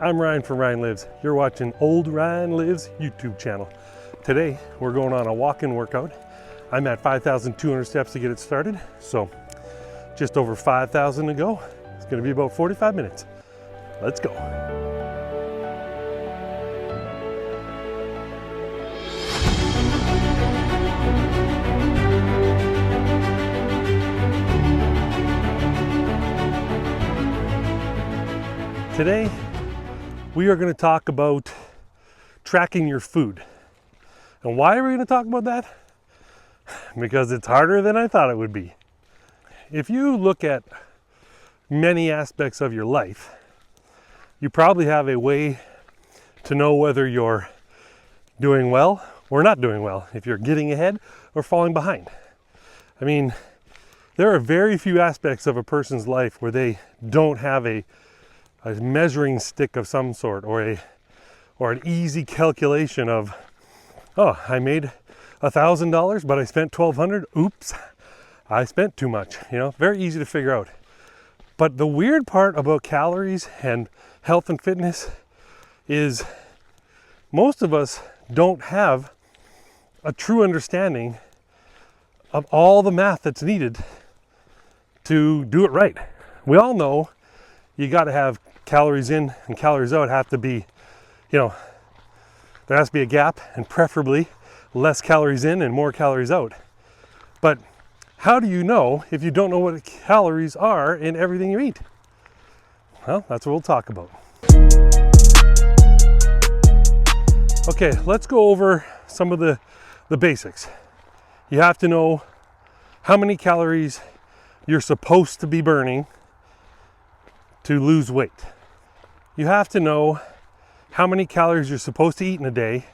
I'm Ryan from Ryan Lives. You're watching Old Ryan Lives YouTube channel. Today we're going on a walk-in workout. I'm at 5,200 steps to get it started, so just over 5,000 to go. It's going to be about 45 minutes. Let's go. Today, we are going to talk about tracking your food. And why are we going to talk about that? Because it's harder than I thought it would be. If you look at many aspects of your life, you probably have a way to know whether you're doing well or not doing well, if you're getting ahead or falling behind. I mean, there are very few aspects of a person's life where they don't have a measuring stick of some sort, or an easy calculation of, oh, I made $1,000 but I spent $1,200. Oops, I spent too much. You know, very easy to figure out. But the weird part about calories and health and fitness is most of us don't have a true understanding of all the math that's needed to do it right. We all know you got to have calories in and calories out have to be, you know, there has to be a gap, and preferably less calories in and more calories out. But how do you know if you don't know what calories are in everything you eat? Well, that's what we'll talk about. Okay, let's go over some of the basics. You have to know how many calories you're supposed to be burning to lose weight. You have to know how many calories you're supposed to eat in a day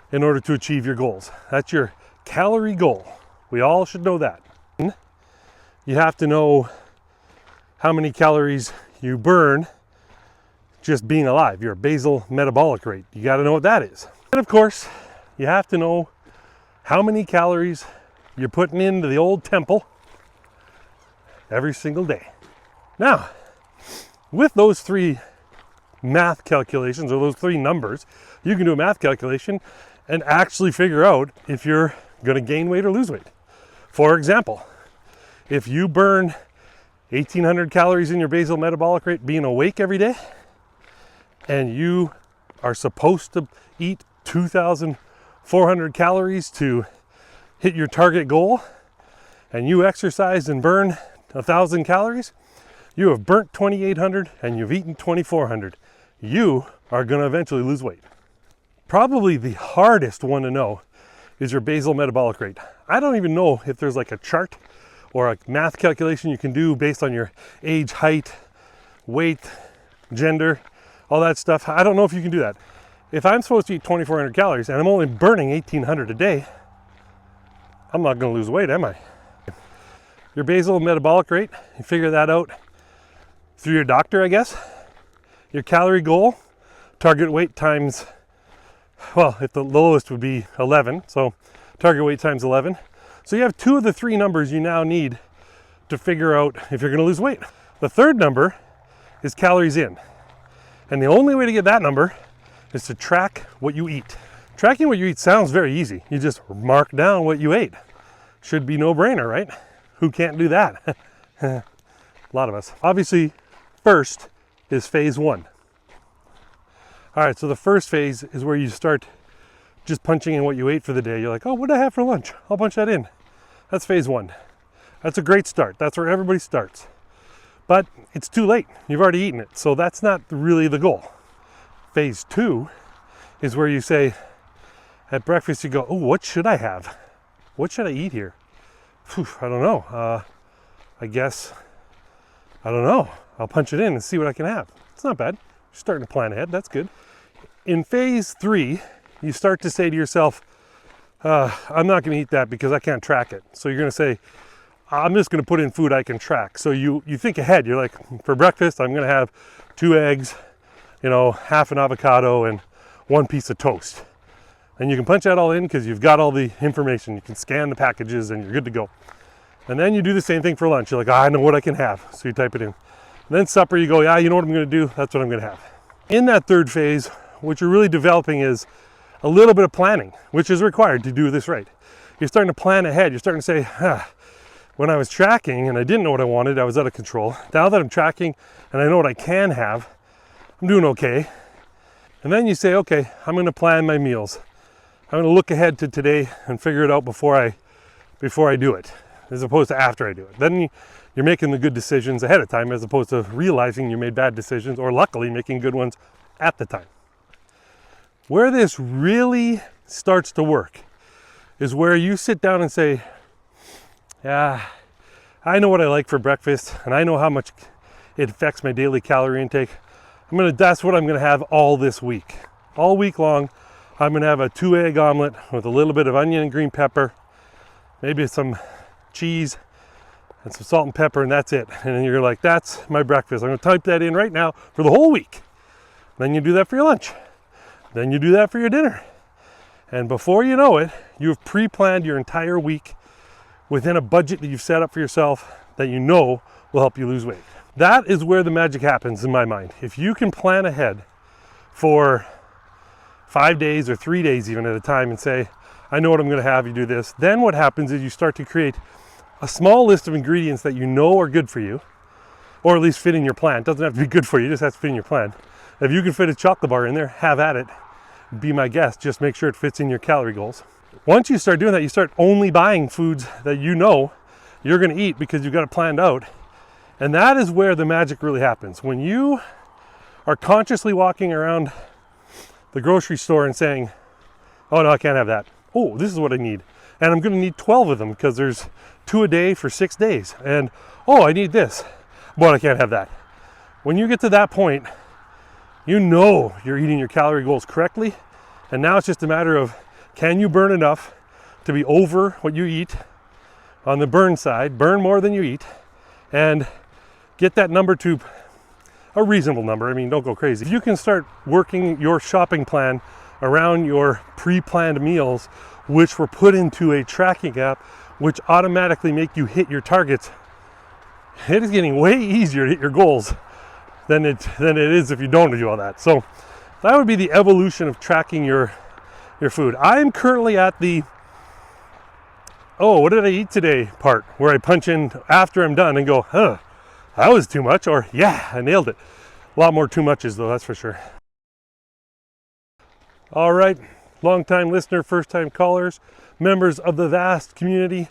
in order to achieve your goals. That's your calorie goal. We all should know that. You have to know how many calories you burn just being alive, your basal metabolic rate. You got to know what that is. And of course, you have to know how many calories you're putting into the old temple every single day. Now, with those three math calculations, or those three numbers, you can do a math calculation and actually figure out if you're going to gain weight or lose weight. For example, if you burn 1,800 calories in your basal metabolic rate being awake every day, and you are supposed to eat 2,400 calories to hit your target goal, and you exercise and burn 1,000 calories, you have burnt 2,800 and you've eaten 2,400. You are going to eventually lose weight. Probably the hardest one to know is your basal metabolic rate. I don't even know if there's like a chart or a math calculation you can do based on your age, height, weight, gender, all that stuff. I don't know if you can do that. If I'm supposed to eat 2,400 calories and I'm only burning 1,800 a day, I'm not going to lose weight, am I? Your basal metabolic rate, you figure that out through your doctor, I guess. Your calorie goal, target weight times, well, if the lowest would be 11, so target weight times 11. So you have two of the three numbers you now need to figure out if you're going to lose weight. The third number is calories in. And the only way to get that number is to track what you eat. Tracking what you eat sounds very easy. You just mark down what you ate. Should be no brainer, right? Who can't do that? A lot of us. Obviously, first is phase one. All right, so the first phase is where you start just punching in what you ate for the day. You're like, oh, what did I have for lunch? I'll punch that in. That's phase one. That's a great start. That's where everybody starts. But it's too late. You've already eaten it. So that's not really the goal. Phase two is where you say, at breakfast, you go, oh, what should I have? What should I eat here? Whew, I don't know. I guess, I don't know. I'll punch it in and see what I can have. It's not bad. You're starting to plan ahead. That's good. In phase three, you start to say to yourself, I'm not going to eat that because I can't track it. So you're going to say, I'm just going to put in food I can track. So you think ahead. You're like, for breakfast, I'm going to have 2 eggs, you know, half an avocado and 1 piece of toast. And you can punch that all in because you've got all the information. You can scan the packages and you're good to go. And then you do the same thing for lunch. You're like, I know what I can have. So you type it in. And then supper, you go, yeah, you know what I'm going to do? That's what I'm going to have. In that third phase, what you're really developing is a little bit of planning, which is required to do this right. You're starting to plan ahead. You're starting to say, when I was tracking and I didn't know what I wanted, I was out of control. Now that I'm tracking and I know what I can have, I'm doing okay. And then you say, okay, I'm going to plan my meals. I'm going to look ahead to today and figure it out before I do it, as opposed to after I do it. Then you're making the good decisions ahead of time, as opposed to realizing you made bad decisions, or luckily making good ones at the time. Where this really starts to work is where you sit down and say, yeah, I know what I like for breakfast, and I know how much it affects my daily calorie intake. That's what I'm going to have all this week. All week long, I'm going to have a 2-egg omelet with a little bit of onion and green pepper, maybe some cheese and some salt and pepper, and that's it. And then you're like, that's my breakfast. I'm going to type that in right now for the whole week. Then you do that for your lunch. Then you do that for your dinner. And before you know it, you've pre-planned your entire week within a budget that you've set up for yourself that you know will help you lose weight. That is where the magic happens in my mind. If you can plan ahead for 5 days or 3 days even at a time and say, I know what I'm going to have, you do this. Then what happens is you start to create a small list of ingredients that you know are good for you, or at least fit in your plan. It doesn't have to be good for you, it just has to fit in your plan. If you can fit a chocolate bar in there, have at it. Be my guest, just make sure it fits in your calorie goals. Once you start doing that, you start only buying foods that you know you're going to eat because you've got it planned out. And that is where the magic really happens. When you are consciously walking around the grocery store and saying, oh no, I can't have that. Oh, this is what I need. And I'm going to need 12 of them because there's 2 a day for 6 days. And oh, I need this, but I can't have that. When you get to that point, you know you're eating your calorie goals correctly. And now it's just a matter of, can you burn enough to be over what you eat on the burn side, burn more than you eat, and get that number to a reasonable number. I mean, don't go crazy. If you can start working your shopping plan around your pre-planned meals, which were put into a tracking app, which automatically make you hit your targets, it is getting way easier to hit your goals than it is if you don't do all that. So that would be the evolution of tracking your food. I am currently at the, oh, what did I eat today part, where I punch in after I'm done and go, huh, that was too much, or yeah, I nailed it. A lot more too muches though, that's for sure. All right, long-time listener, first-time callers, members of the vast community,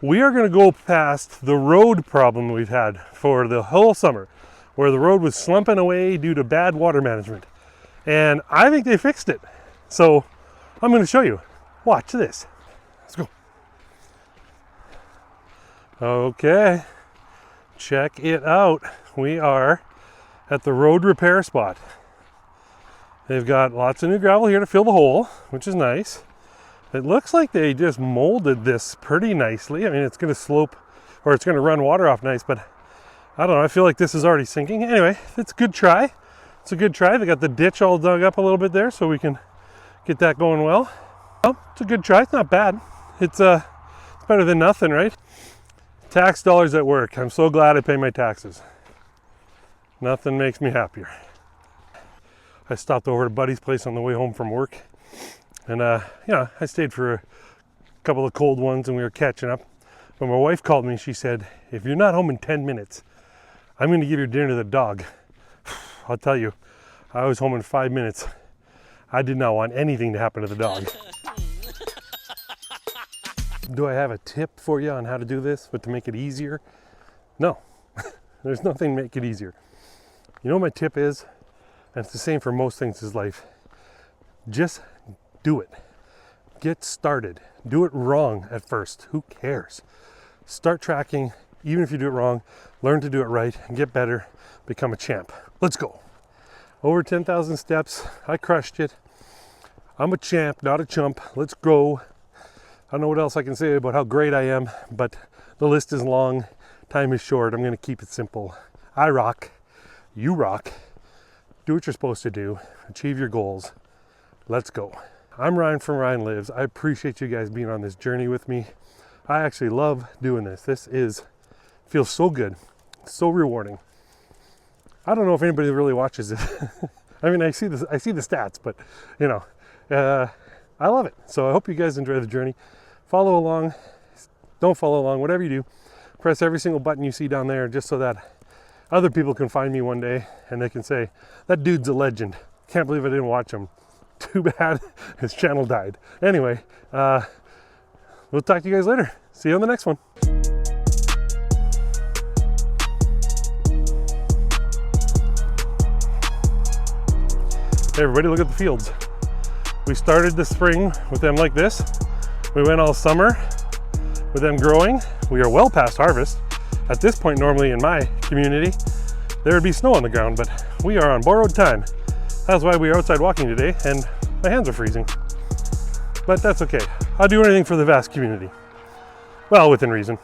we are going to go past the road problem we've had for the whole summer, where the road was slumping away due to bad water management. And I think they fixed it. So I'm going to show you. Watch this. Let's go. Okay, check it out. We are at the road repair spot. They've got lots of new gravel here to fill the hole, which is nice. It looks like they just molded this pretty nicely. I mean, it's going to slope, or it's going to run water off nice, but I don't know. I feel like this is already sinking. Anyway, it's a good try. It's a good try. They got the ditch all dug up a little bit there, so we can get that going well. Well, it's a good try. It's not bad. It's better than nothing, right? Tax dollars at work. I'm so glad I pay my taxes. Nothing makes me happier. I stopped over to Buddy's place on the way home from work, and I stayed for a couple of cold ones, and we were catching up. But my wife called me. She said, if you're not home in 10 minutes, I'm going to give your dinner to the dog. I'll tell you, I was home in 5 minutes. I did not want anything to happen to the dog. Do I have a tip for you on how to do this, but to make it easier? No, there's nothing to make it easier. You know what my tip is? And it's the same for most things in life. Just do it. Get started. Do it wrong at first. Who cares? Start tracking. Even if you do it wrong, learn to do it right and get better. Become a champ. Let's go. Over 10,000 steps. I crushed it. I'm a champ, not a chump. Let's go. I don't know what else I can say about how great I am, but the list is long. Time is short. I'm going to keep it simple. I rock. You rock. Do what you're supposed to do. Achieve your goals. Let's go. I'm Ryan from Ryan Lives. I appreciate you guys being on this journey with me. I actually love doing this. Feels so good. So rewarding. I don't know if anybody really watches it. I mean, I see the stats, but you know, I love it. So I hope you guys enjoy the journey. Follow along, don't follow along, whatever you do, press every single button you see down there just so that other people can find me one day and they can say, that dude's a legend. Can't believe I didn't watch him. Too bad his channel died. Anyway, we'll talk to you guys later. See you on the next one. Hey everybody, look at the fields. We started the spring with them like this. We went all summer with them growing. We are well past harvest. At this point, normally in my community, there would be snow on the ground, but we are on borrowed time. That's why we are outside walking today, and my hands are freezing. But that's okay. I'll do anything for the vast community. Well, within reason.